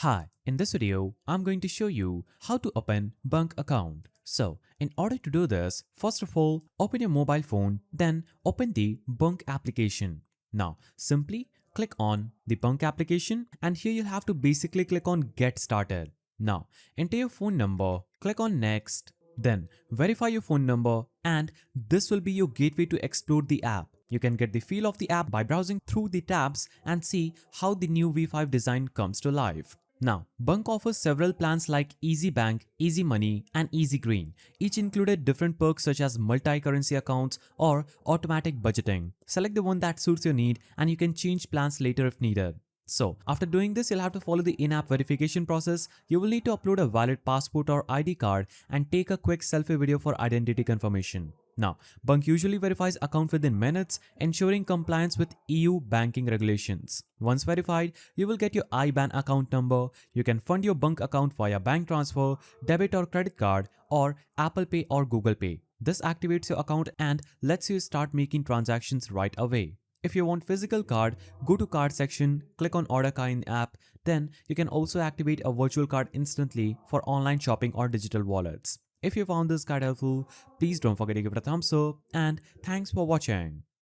Hi, in this video, I'm going to show you how to open Bunq account. So, in order to do this, first of all, open your mobile phone, then open the Bunq application. Now, simply click on the Bunq application and here you'll have to basically click on Get Started. Now, enter your phone number, click on Next, then verify your phone number and this will be your gateway to explore the app. You can get the feel of the app by browsing through the tabs and see how the new V5 design comes to life. Now, Bunq offers several plans like Easy Bank, Easy Money, and Easy Green. Each included different perks such as multi-currency accounts or automatic budgeting. Select the one that suits your need and you can change plans later if needed. So, after doing this, you'll have to follow the in-app verification process. You will need to upload a valid passport or ID card and take a quick selfie video for identity confirmation. Now, Bunq usually verifies account within minutes, ensuring compliance with EU banking regulations. Once verified, you will get your IBAN account number. You can fund your Bunq account via bank transfer, debit or credit card, or Apple Pay or Google Pay. This activates your account and lets you start making transactions right away. If you want physical card, go to card section, click on order card in app, then you can also activate a virtual card instantly for online shopping or digital wallets. If you found this guide helpful, please don't forget to give it a thumbs up and thanks for watching.